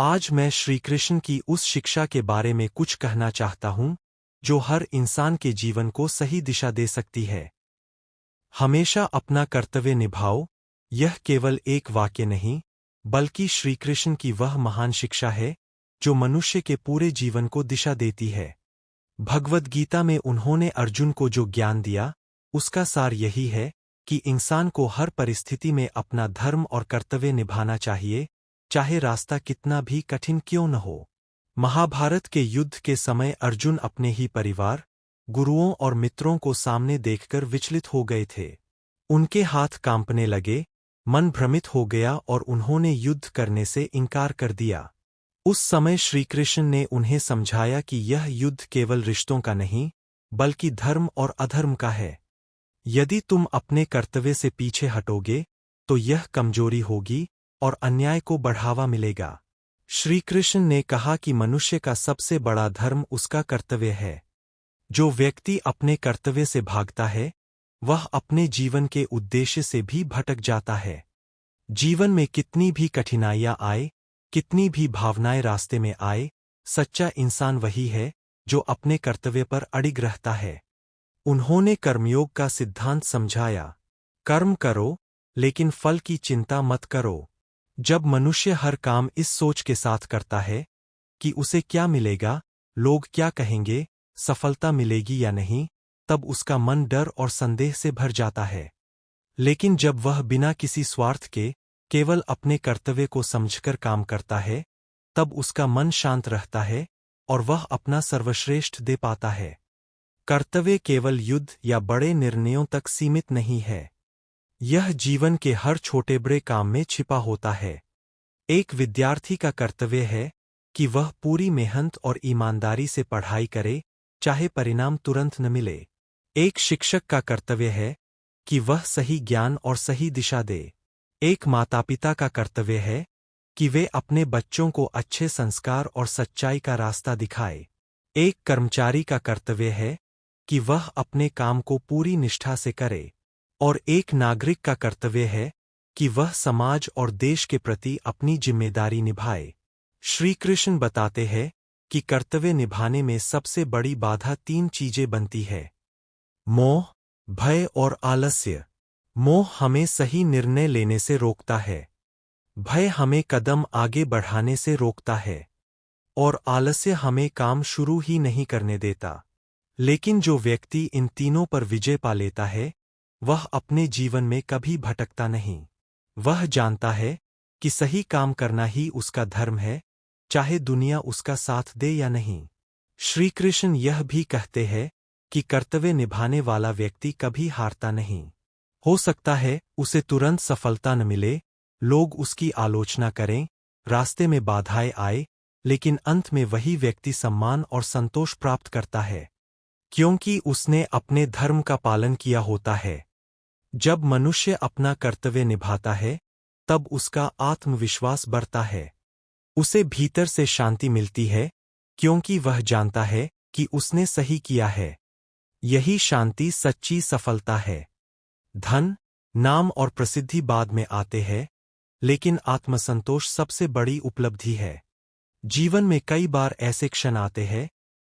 आज मैं श्री कृष्ण की उस शिक्षा के बारे में कुछ कहना चाहता हूं जो हर इंसान के जीवन को सही दिशा दे सकती है। हमेशा अपना कर्तव्य निभाओ। यह केवल एक वाक्य नहीं, बल्कि श्री कृष्ण की वह महान शिक्षा है जो मनुष्य के पूरे जीवन को दिशा देती है। भगवद गीता में उन्होंने अर्जुन को जो ज्ञान दिया, उसका सार यही है कि इंसान को हर परिस्थिति में अपना धर्म और कर्तव्य निभाना चाहिए, चाहे रास्ता कितना भी कठिन क्यों न हो। महाभारत के युद्ध के समय अर्जुन अपने ही परिवार, गुरुओं और मित्रों को सामने देखकर विचलित हो गए थे। उनके हाथ कांपने लगे, मन भ्रमित हो गया और उन्होंने युद्ध करने से इनकार कर दिया। उस समय श्री कृष्ण ने उन्हें समझाया कि यह युद्ध केवल रिश्तों का नहीं, बल्कि धर्म और अधर्म का है। यदि तुम अपने कर्तव्य से पीछे हटोगे, तो यह कमजोरी होगी और अन्याय को बढ़ावा मिलेगा। श्री कृष्ण ने कहा कि मनुष्य का सबसे बड़ा धर्म उसका कर्तव्य है। जो व्यक्ति अपने कर्तव्य से भागता है, वह अपने जीवन के उद्देश्य से भी भटक जाता है। जीवन में कितनी भी कठिनाइयां आए, कितनी भी भावनाएं रास्ते में आए, सच्चा इंसान वही है जो अपने कर्तव्य पर अडिग रहता है। उन्होंने कर्मयोग का सिद्धांत समझाया। कर्म करो, लेकिन फल की चिंता मत करो। जब मनुष्य हर काम इस सोच के साथ करता है कि उसे क्या मिलेगा, लोग क्या कहेंगे, सफलता मिलेगी या नहीं, तब उसका मन डर और संदेह से भर जाता है। लेकिन जब वह बिना किसी स्वार्थ के केवल अपने कर्तव्य को समझकर काम करता है, तब उसका मन शांत रहता है और वह अपना सर्वश्रेष्ठ दे पाता है। कर्तव्य केवल युद्ध या बड़े निर्णयों तक सीमित नहीं है। यह जीवन के हर छोटे बड़े काम में छिपा होता है। एक विद्यार्थी का कर्तव्य है कि वह पूरी मेहनत और ईमानदारी से पढ़ाई करे, चाहे परिणाम तुरंत न मिले। एक शिक्षक का कर्तव्य है कि वह सही ज्ञान और सही दिशा दे। एक माता-पिता का कर्तव्य है कि वे अपने बच्चों को अच्छे संस्कार और सच्चाई का रास्ता दिखाए। एक कर्मचारी का कर्तव्य है कि वह अपने काम को पूरी निष्ठा से करे, और एक नागरिक का कर्तव्य है कि वह समाज और देश के प्रति अपनी जिम्मेदारी निभाए। श्री कृष्ण बताते हैं कि कर्तव्य निभाने में सबसे बड़ी बाधा 3 चीजें बनती है: मोह, भय और आलस्य। मोह हमें सही निर्णय लेने से रोकता है, भय हमें कदम आगे बढ़ाने से रोकता है, और आलस्य हमें काम शुरू ही नहीं करने देता। लेकिन जो व्यक्ति इन तीनों पर विजय पा लेता है, वह अपने जीवन में कभी भटकता नहीं। वह जानता है कि सही काम करना ही उसका धर्म है, चाहे दुनिया उसका साथ दे या नहीं। श्री कृष्ण यह भी कहते हैं कि कर्तव्य निभाने वाला व्यक्ति कभी हारता नहीं। हो सकता है उसे तुरंत सफलता न मिले, लोग उसकी आलोचना करें, रास्ते में बाधाएं आए, लेकिन अंत में वही व्यक्ति सम्मान और संतोष प्राप्त करता है, क्योंकि उसने अपने धर्म का पालन किया होता है। जब मनुष्य अपना कर्तव्य निभाता है, तब उसका आत्मविश्वास बढ़ता है। उसे भीतर से शांति मिलती है, क्योंकि वह जानता है कि उसने सही किया है। यही शांति सच्ची सफलता है। धन, नाम और प्रसिद्धि बाद में आते हैं, लेकिन आत्मसंतोष सबसे बड़ी उपलब्धि है। जीवन में कई बार ऐसे क्षण आते हैं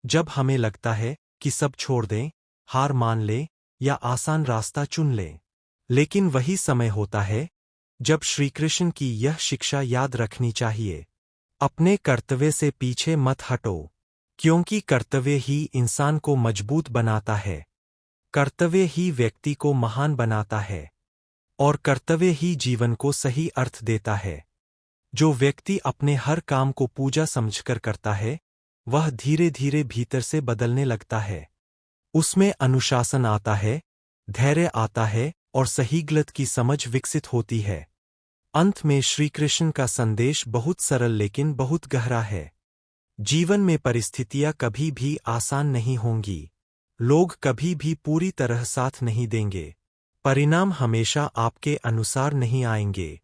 जब हमें लगता है कि सब छोड़ दें, हार मान लें या आसान रास्ता चुन लें। लेकिन वही समय होता है जब श्री कृष्ण की यह शिक्षा याद रखनी चाहिए: अपने कर्तव्य से पीछे मत हटो, क्योंकि कर्तव्य ही इंसान को मजबूत बनाता है। कर्तव्य ही व्यक्ति को महान बनाता है, और कर्तव्य ही जीवन को सही अर्थ देता है। जो व्यक्ति अपने हर काम को पूजा समझकर करता है, वह धीरे धीरे भीतर से बदलने लगता है। उसमें अनुशासन आता है, धैर्य आता है और सही गलत की समझ विकसित होती है। अंत में श्री कृष्ण का संदेश बहुत सरल लेकिन बहुत गहरा है। जीवन में परिस्थितियां कभी भी आसान नहीं होंगी, लोग कभी भी पूरी तरह साथ नहीं देंगे, परिणाम हमेशा आपके अनुसार नहीं आएंगे।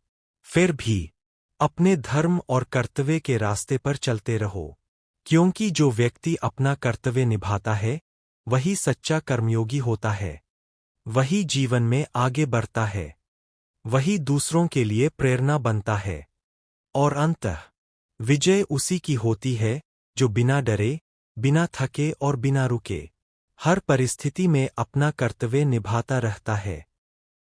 फिर भी अपने धर्म और कर्तव्य के रास्ते पर चलते रहो, क्योंकि जो व्यक्ति अपना कर्तव्य निभाता है, वही सच्चा कर्मयोगी होता है। वही जीवन में आगे बढ़ता है, वही दूसरों के लिए प्रेरणा बनता है, और अंततः विजय उसी की होती है जो बिना डरे, बिना थके और बिना रुके हर परिस्थिति में अपना कर्तव्य निभाता रहता है।